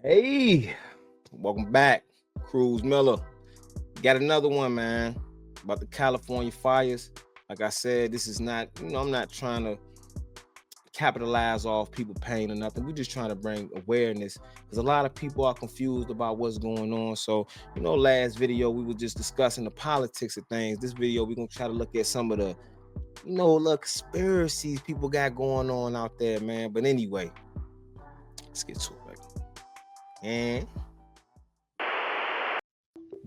Hey, welcome back, Cruz Miller. Got another one, man, about the California fires. Like I said, this is not, I'm not trying to capitalize off people pain or nothing. We're just trying to bring awareness because a lot of people are confused about what's going on. So, last video we were just discussing the politics of things. This video we're gonna try to look at some of the, little conspiracies people got going on out there, man. But anyway, let's get to it, baby. And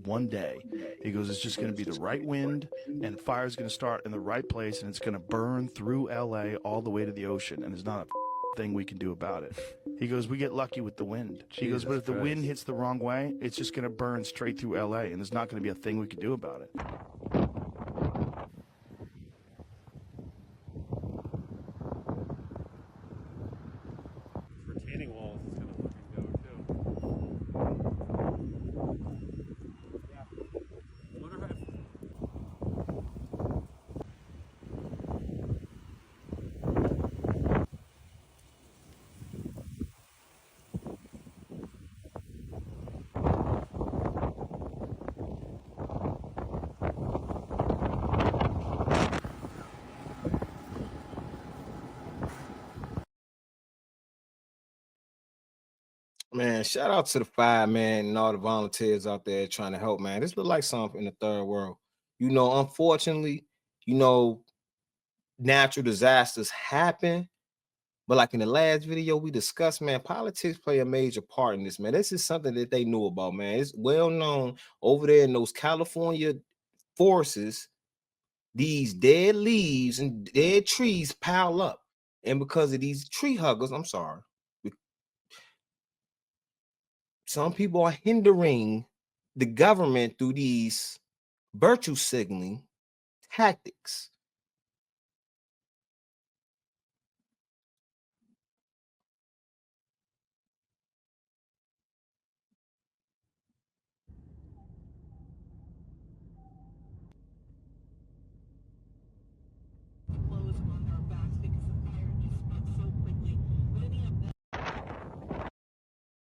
one day, he goes, it's just going to be the right wind, and fire's going to start in the right place, and it's going to burn through LA all the way to the ocean, and there's not a thing we can do about it. He goes, we get lucky with the wind. He goes, but if the wind hits the wrong way, it's just going to burn straight through LA, and there's not going to be a thing we can do about it. Retaining walls is going to fucking go too. Yeah. I wonder if man, shout out to the firemen and all the volunteers out there trying to help, man. This look like something in the third world. Unfortunately, natural disasters happen. But like in the last video we discussed, man, politics play a major part in this, man. This is something that they knew about, man. It's well known over there in those California forests, these dead leaves and dead trees pile up. And because of these tree huggers, I'm sorry, some people are hindering the government through these virtue signaling tactics.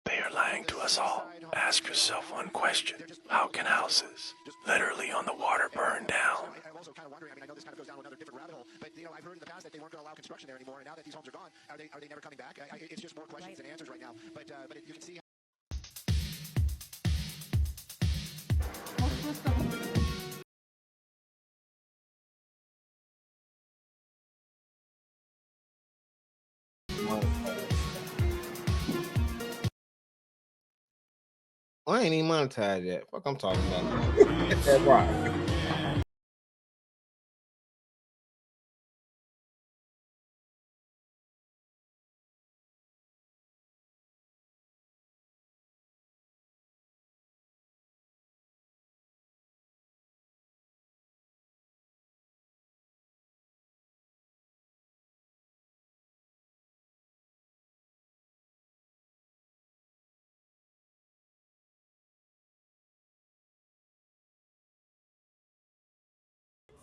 They are lying to us all. Ask yourself one question. How can houses literally on the water burn down? I'm also kind of wondering, I know this kind of goes down another different rabbit hole, but I've heard in the past that they weren't going to allow construction there anymore, and now that these homes are gone, are they never coming back? It's just more questions than answers right now, but you can see I ain't even monetized yet. Fuck, I'm talking about. Get that right.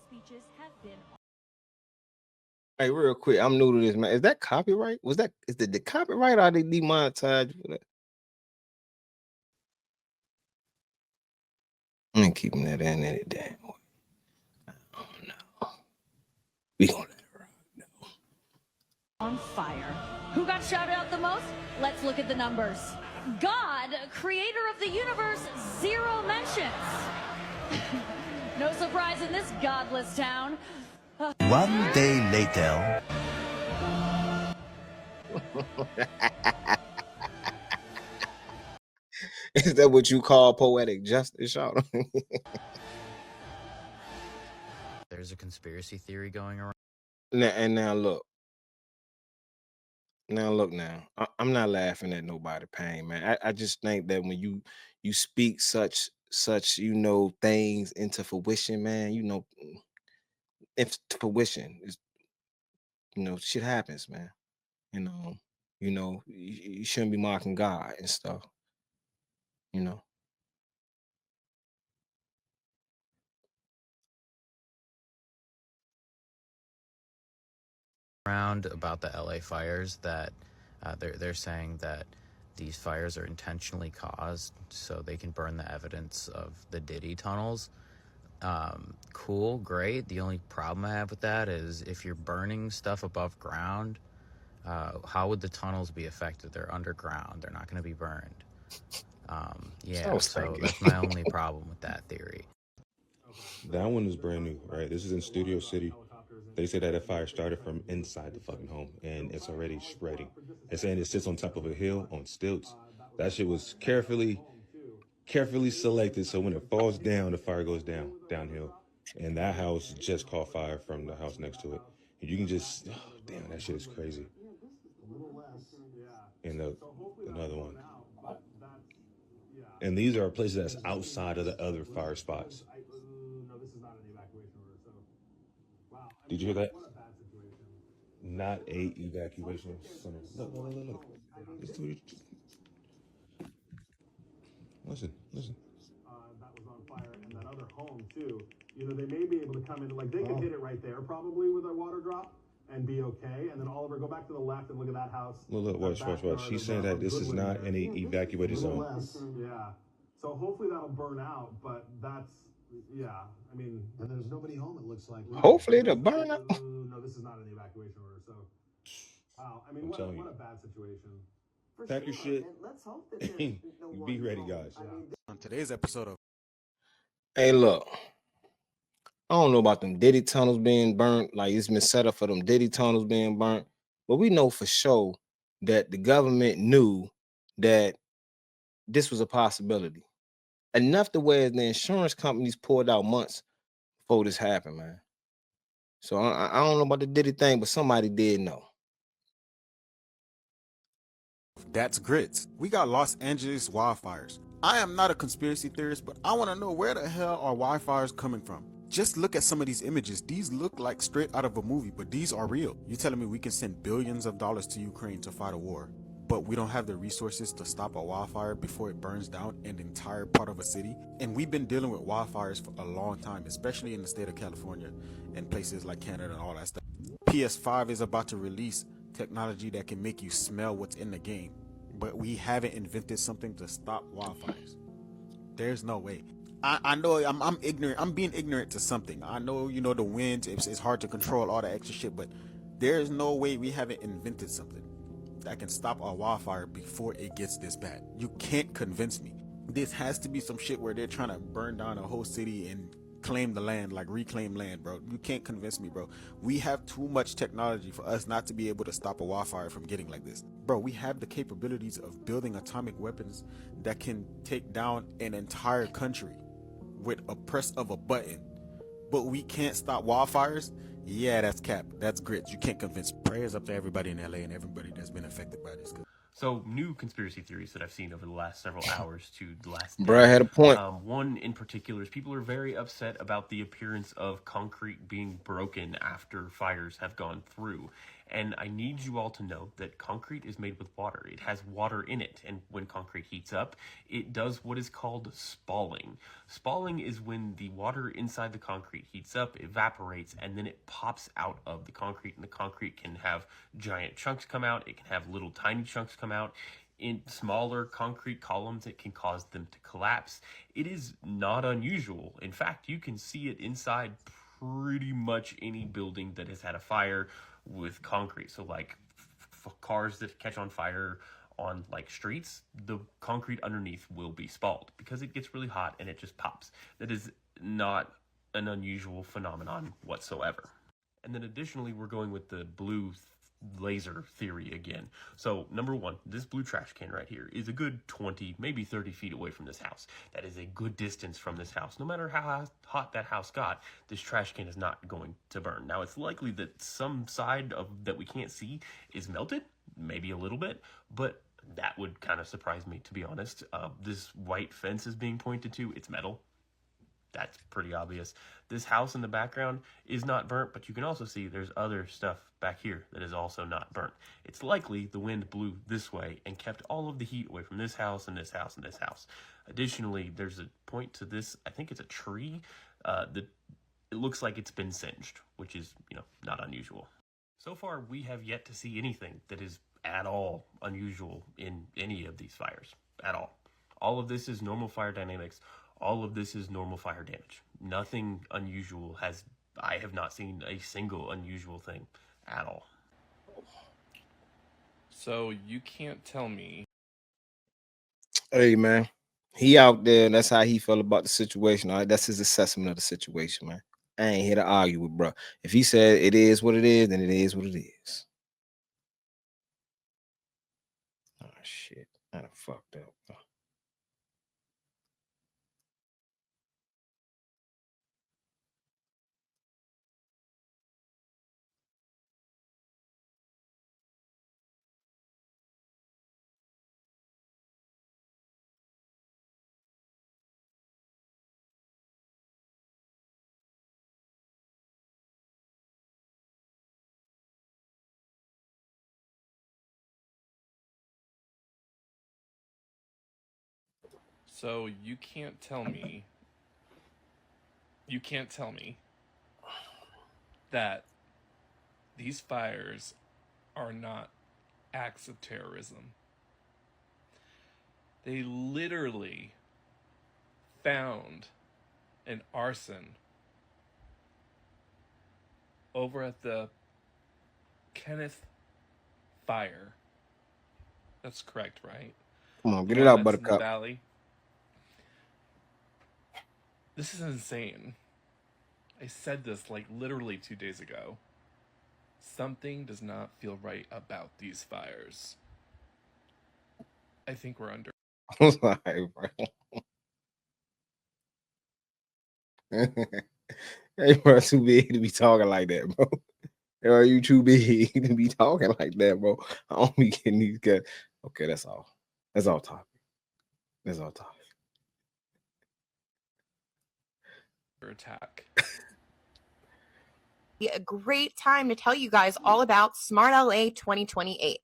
Speeches have been. Hey, real quick, I'm new to this, man. Is that copyright? Is the copyright or are they demonetized for that? I ain't keeping that in any damn way. I don't know. We gonna let it rock. No. On fire. Who got shouted out the most? Let's look at the numbers. God, creator of the universe, 0 mentions. No surprise in this godless town. One day later. Is that what you call poetic justice, Sean? There's a conspiracy theory going around. Now look. I'm not laughing at nobody pain, man. I just think that when you speak such things into fruition, man, if fruition is, shit happens, man. You shouldn't be mocking God and stuff, you know. Around about the LA fires that they're saying that these fires are intentionally caused so they can burn the evidence of the Diddy tunnels. Cool, great. The only problem I have with that is if you're burning stuff above ground, how would the tunnels be affected? They're underground. They're not going to be burned. Yeah, so that's my only problem with that theory. That one is brand new, right? This is in Studio City. They say that a fire started from inside the fucking home and it's already spreading. They're saying it sits on top of a hill on stilts. That shit was carefully selected so when it falls down, the fire goes downhill. And that house just caught fire from the house next to it. And you can just, oh, damn, that shit is crazy. And another one. And these are places that's outside of the other fire spots. Did you hear that? Not a evacuation center. Look. Listen. That was on fire, and that other home too. You know, they may be able to come in, like they could hit it right there probably with a water drop and be okay. And then Oliver, go back to the left and look at that house. Look, watch. She's saying that this is not any evacuated zone. Yeah. So hopefully that'll burn out, but that's, yeah, I mean. And there's nobody home, it looks like. Hopefully it'll burn out. No, this is not an evacuation order, so. Wow, I mean, what a bad situation. Pack your shit. Let's hope that there's no be ready, guys. On today's episode of Hey, look. I don't know about them Diddy tunnels being burnt. Like, it's been set up for them Diddy tunnels being burnt. But we know for sure that the government knew that this was a possibility. Enough to where the insurance companies poured out months before this happened, man. So I don't know about the Diddy thing, but somebody did know. That's Grits. We got Los Angeles wildfires. I am not a conspiracy theorist, but I want to know where the hell are wildfires coming from? Just look at some of these images. These look like straight out of a movie, but these are real. You're telling me we can send billions of dollars to Ukraine to fight a war, but we don't have the resources to stop a wildfire before it burns down an entire part of a city? And we've been dealing with wildfires for a long time, especially in the state of California and places like Canada and all that stuff. PS5 is about to release technology that can make you smell what's in the game, but we haven't invented something to stop wildfires. There's no way. I know I'm ignorant. I'm being ignorant to something. I know, you know, the winds, it's hard to control all the extra shit, but there's no way we haven't invented something that can stop a wildfire before it gets this bad. You can't convince me. This has to be some shit where they're trying to burn down a whole city and claim the land, like reclaim land, bro. You can't convince me, bro. We have too much technology for us not to be able to stop a wildfire from getting like this. Bro, we have the capabilities of building atomic weapons that can take down an entire country with a press of a button, but we can't stop wildfires. Yeah, that's cap. That's Grits. You can't convince. Prayers up to everybody in LA and everybody that's been affected by this. So, new conspiracy theories that I've seen over the last several hours to the last day. Bruh had a point. One in particular is people are very upset about the appearance of concrete being broken after fires have gone through. And I need you all to know that concrete is made with water. It has water in it, and when concrete heats up, it does what is called spalling. Spalling is when the water inside the concrete heats up, evaporates, and then it pops out of the concrete, and the concrete can have giant chunks come out, it can have little tiny chunks come out. In smaller concrete columns, it can cause them to collapse. It is not unusual. In fact, you can see it inside pretty much any building that has had a fire with concrete. So like cars that catch on fire on like streets, the concrete underneath will be spalled because it gets really hot and it just pops. That is not an unusual phenomenon whatsoever. And then additionally, we're going with the blue laser theory again. So number one, this blue trash can right here is a good 20, maybe 30 feet away from this house. That is a good distance from this house. No matter how hot that house got, this trash can is not going to burn. Now, it's likely that some side of that we can't see is melted, maybe a little bit, but that would kind of surprise me, to be honest. This white fence is being pointed to. It's metal. That's pretty obvious. This house in the background is not burnt, but you can also see there's other stuff back here that is also not burnt. It's likely the wind blew this way and kept all of the heat away from this house and this house and this house. Additionally, there's a point to this, I think it's a tree, that it looks like it's been singed, which is, not unusual. So far, we have yet to see anything that is at all unusual in any of these fires at all. All of this is normal fire dynamics. All of this is normal fire damage. Nothing unusual I have not seen a single unusual thing at all. So you can't tell me. Hey, man. He out there, and that's how he felt about the situation. All right, that's his assessment of the situation, man. I ain't here to argue with bro. If he said it is what it is, then it is what it is. Oh shit, I done fucked up. So you can't tell me. You can't tell me that these fires are not acts of terrorism. They literally found an arson over at the Kenneth Fire. That's correct, right? Come on, get The it one out, that's in the Buttercup. valley. This is insane. I said this like literally 2 days ago. Something does not feel right about these fires. I think we're under. Like, bro. Hey, bro, too big to be talking like that, bro. Are you too big to be talking like that, bro? I don't be getting these guys. Okay, that's all. That's all topic. That's all topic. Attack. A great time to tell you guys all about Smart LA 2028.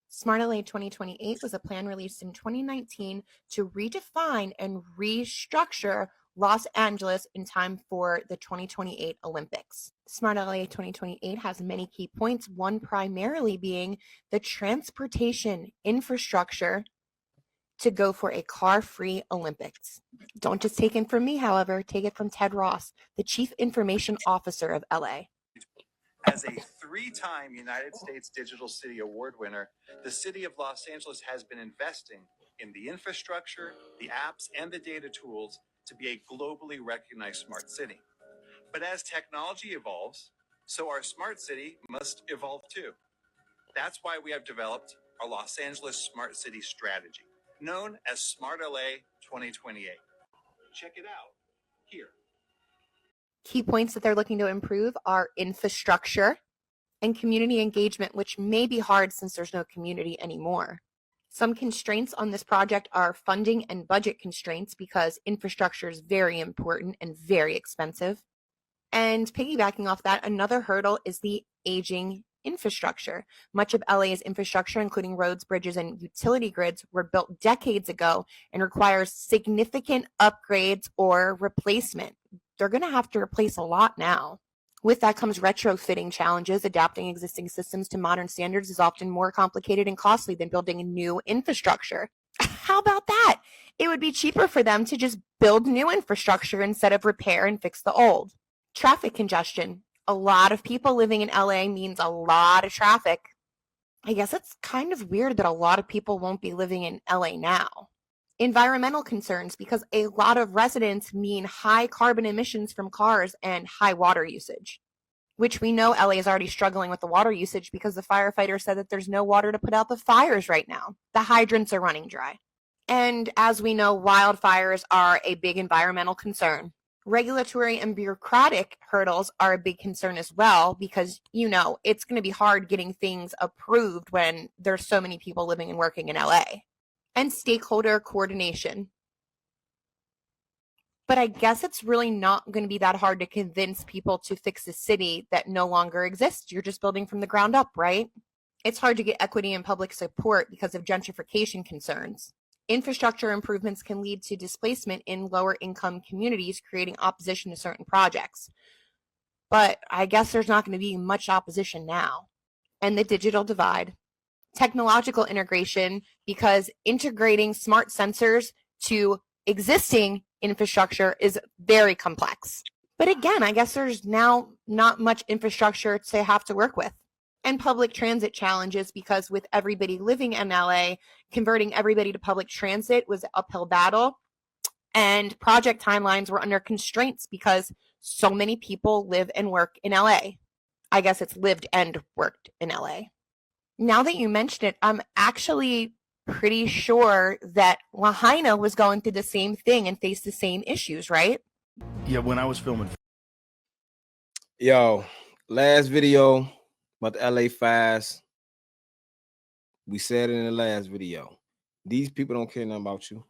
Smart LA 2028 was a plan released in 2019 to redefine and restructure Los Angeles in time for the 2028 Olympics. Smart LA 2028 has many key points, one primarily being the transportation infrastructure to go for a car-free Olympics. Don't just take it from me, however, take it from Ted Ross, the Chief Information Officer of LA. As a 3-time United States Digital City Award winner, the city of Los Angeles has been investing in the infrastructure, the apps, and the data tools to be a globally recognized smart city. But as technology evolves, so our smart city must evolve too. That's why we have developed our Los Angeles Smart City Strategy, known as Smart LA 2028. Check it out here. Key points that they're looking to improve are infrastructure and community engagement, which may be hard since there's no community anymore. Some constraints on this project are funding and budget constraints because infrastructure is very important and very expensive. And piggybacking off that, another hurdle is the aging infrastructure. Much of LA's infrastructure, including roads, bridges, and utility grids, were built decades ago and requires significant upgrades or replacement. They're going to have to replace a lot now. With that comes retrofitting challenges. Adapting existing systems to modern standards is often more complicated and costly than building a new infrastructure. How about that? It would be cheaper for them to just build new infrastructure instead of repair and fix the old. Traffic congestion. A lot of people living in LA means a lot of traffic. I guess it's kind of weird that a lot of people won't be living in LA now. Environmental concerns, because a lot of residents mean high carbon emissions from cars and high water usage, which we know LA is already struggling with the water usage because the firefighters said that there's no water to put out the fires right now. The hydrants are running dry. And as we know, wildfires are a big environmental concern. Regulatory and bureaucratic hurdles are a big concern as well because, you know, it's going to be hard getting things approved when there's so many people living and working in LA. And stakeholder coordination. But I guess it's really not going to be that hard to convince people to fix a city that no longer exists. You're just building from the ground up, right? It's hard to get equity and public support because of gentrification concerns. Infrastructure improvements can lead to displacement in lower income communities, creating opposition to certain projects. But I guess there's not going to be much opposition now. And the digital divide. technological integration, because integrating smart sensors to existing infrastructure is very complex. But again, I guess there's now not much infrastructure to have to work with. And public transit challenges, because with everybody living in LA, converting everybody to public transit was an uphill battle. And project timelines were under constraints because so many people live and work in LA. I guess it's lived and worked in LA. Now that you mention it, I'm actually pretty sure that Lahaina was going through the same thing and faced the same issues, right? Yeah, when I was filming. Yo, last video about the LA fires. We said it in the last video. These people don't care nothing about you.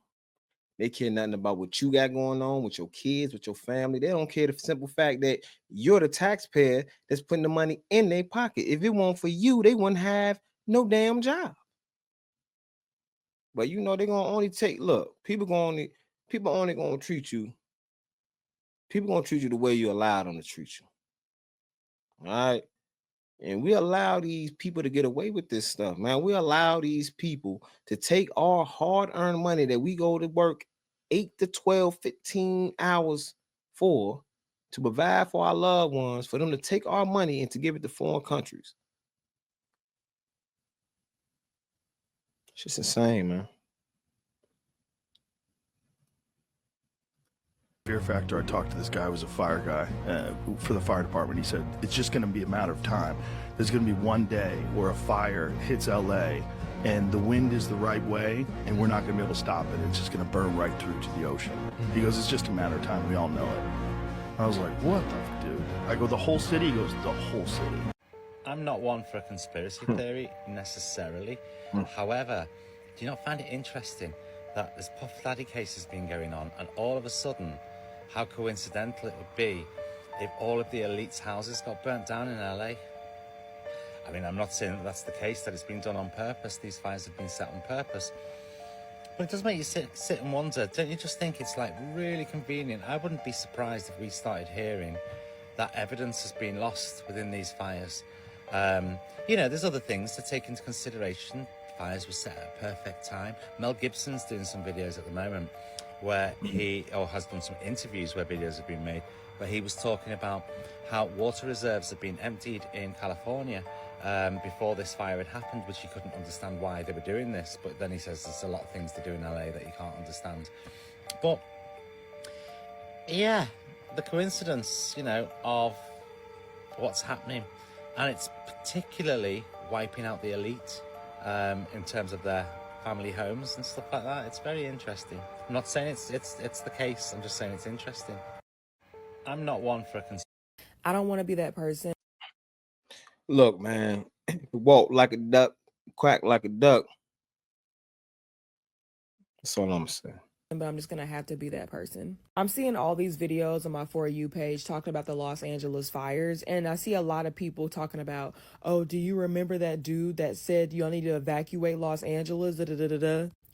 They care nothing about what you got going on with your kids, with your family. They don't care the simple fact that you're the taxpayer that's putting the money in their pocket. If it weren't for you, they wouldn't have no damn job. But you know, they're gonna only take, look, people only gonna treat you. People gonna treat you the way you allowed them to treat you. All right. And we allow these people to get away with this stuff, man. We allow these people to take our hard-earned money that we go to work 8 to 12, 15 hours for to provide for our loved ones, for them to take our money and to give it to foreign countries. It's just insane, man. Fear factor, I talked to this guy who was a fire guy for the fire department. He said it's just going to be a matter of time. There's going to be one day where a fire hits LA and the wind is the right way and we're not going to be able to stop it. It's just going to burn right through to the ocean. He goes, it's just a matter of time. We all know it. I was like, what the dude? I go, the whole city? He goes, the whole city. I'm not one for a conspiracy theory necessarily. However, do you not find it interesting that this Puff Daddy case has been going on and all of a sudden, how coincidental it would be if all of the elite's houses got burnt down in LA? I mean, I'm not saying that that's the case, that it's been done on purpose. These fires have been set on purpose. But it does make you sit and wonder, don't you just think it's like really convenient? I wouldn't be surprised if we started hearing that evidence has been lost within these fires. You know, there's other things to take into consideration. Fires were set at a perfect time. Mel Gibson's doing some videos at the moment where has done some interviews where videos have been made, where he was talking about how water reserves have been emptied in California before this fire had happened, which he couldn't understand why they were doing this. But then he says there's a lot of things to do in LA that you can't understand. But yeah, the coincidence, you know, of what's happening, and it's particularly wiping out the elite in terms of their family homes and stuff like that. It's very interesting. I'm not saying it's the case. I'm just saying it's interesting. I'm not one for a I don't want to be that person. Look, man, walk like a duck, quack like a duck. That's all I'm gonna say. But I'm just going to have to be that person. I'm seeing all these videos on my For You page talking about the Los Angeles fires, and I see a lot of people talking about, oh, do you remember that dude that said y'all need to evacuate Los Angeles?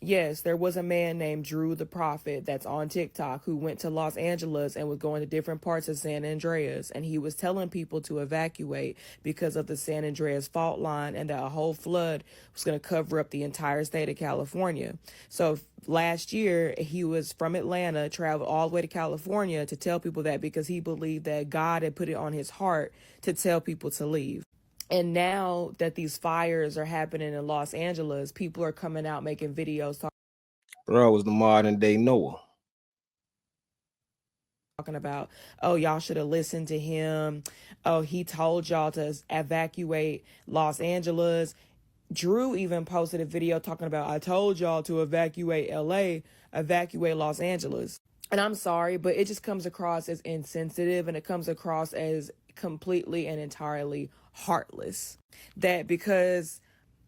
Yes, there was a man named Drew the Prophet that's on TikTok who went to Los Angeles and was going to different parts of San Andreas, and he was telling people to evacuate because of the San Andreas fault line and that a whole flood was going to cover up the entire state of California. So last year, he was from Atlanta, traveled all the way to California to tell people that because he believed that God had put it on his heart to tell people to leave. And now that these fires are happening in Los Angeles, people are coming out making videos Bro was the modern day Noah. talking about, oh, y'all should have listened to him. Oh, he told y'all to evacuate Los Angeles. Drew even posted a video talking about, I told y'all to evacuate LA, evacuate Los Angeles. And I'm sorry, but it just comes across as insensitive, and it comes across as completely and entirely heartless. That because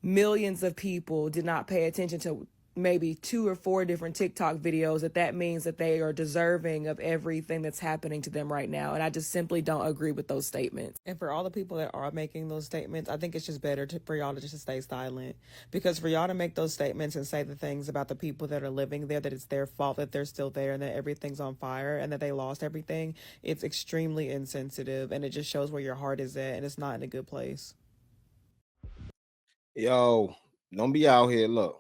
millions of people did not pay attention to maybe 2 or 4 different TikTok videos, that means that they are deserving of everything that's happening to them right now. And I just simply don't agree with those statements. And for all the people that are making those statements, I think it's just better for y'all to just stay silent. Because for y'all to make those statements and say the things about the people that are living there, that it's their fault that they're still there and that everything's on fire and that they lost everything, it's extremely insensitive, and it just shows where your heart is at, and it's not in a good place. Yo, Don't be out here. Look,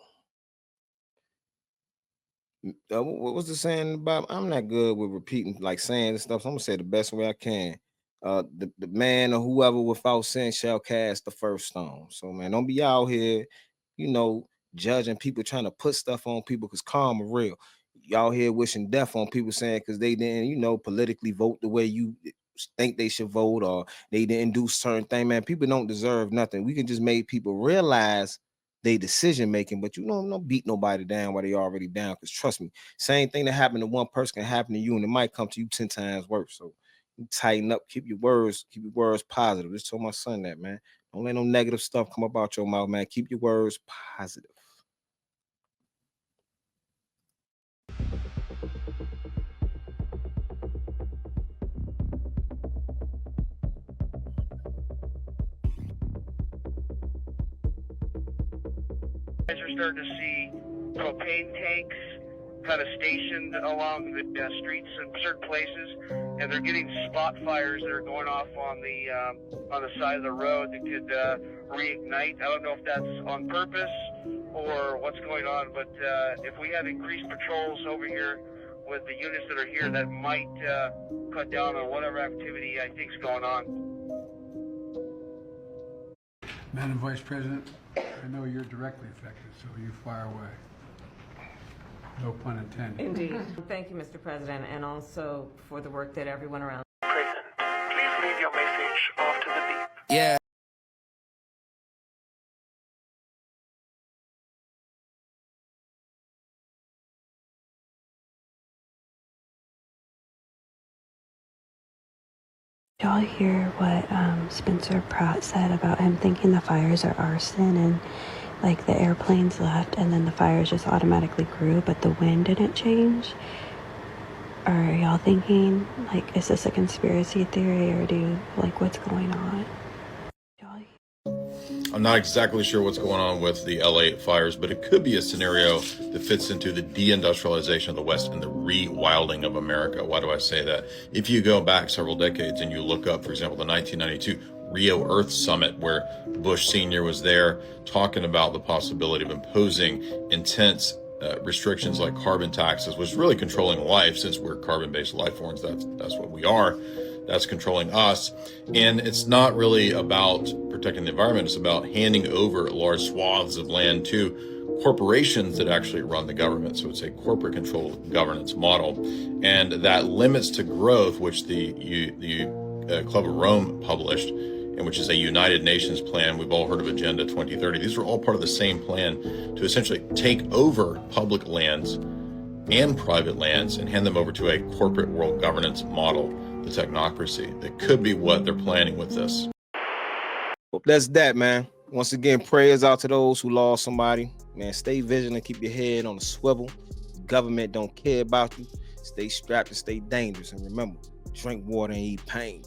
what was the saying about? I'm not good with repeating, like saying this stuff. So I'm gonna say the best way I can. The man or whoever without sin shall cast the first stone. So man, don't be out here, judging people, trying to put stuff on people because karma real. Y'all here wishing death on people saying because they didn't, politically vote the way you think they should vote, or they didn't do certain thing. Man, people don't deserve nothing. We can just make people realize they decision making, but don't beat nobody down while they already down. Because trust me, same thing that happened to one person can happen to you, and it might come to you 10 times worse. So tighten up, keep your words positive. Just told my son that, man. Don't let no negative stuff come up out your mouth, man. Keep your words positive. Guys are starting to see propane tanks kind of stationed along the streets in certain places, and they're getting spot fires that are going off on the side of the road that could reignite. I don't know if that's on purpose or what's going on, but if we have increased patrols over here with the units that are here, that might cut down on whatever activity I think is going on. Madam Vice President, I know you're directly affected, so you fire away. No pun intended. Indeed. Thank you, Mr. President, and also for the work that everyone around. President, please leave your message after the beep. Yeah. Y'all hear what Spencer Pratt said about him thinking the fires are arson, and like the airplanes left and then the fires just automatically grew, but the wind didn't change? Are y'all thinking, like, is this a conspiracy theory, or what's going on? I'm not exactly sure what's going on with the LA fires, but it could be a scenario that fits into the deindustrialization of the West and the rewilding of America. Why do I say that? If you go back several decades and you look up, for example, the 1992 Rio Earth Summit, where Bush Sr. was there talking about the possibility of imposing intense restrictions like carbon taxes, which is really controlling life, since we're carbon-based life forms. That's what we are. That's controlling us. And it's not really about protecting the environment. It's about handing over large swaths of land to corporations that actually run the government. So it's a corporate controlled governance model. And that limits to growth, which the Club of Rome published, and which is a United Nations plan. We've all heard of Agenda 2030. These are all part of the same plan to essentially take over public lands and private lands and hand them over to a corporate world governance model, the technocracy. That could be what they're planning with this. Hope that's that, man. Once again, prayers out to those who lost somebody. Man, stay vigilant, keep your head on a swivel. The government don't care about you. Stay strapped and stay dangerous. And remember, drink water and eat pain.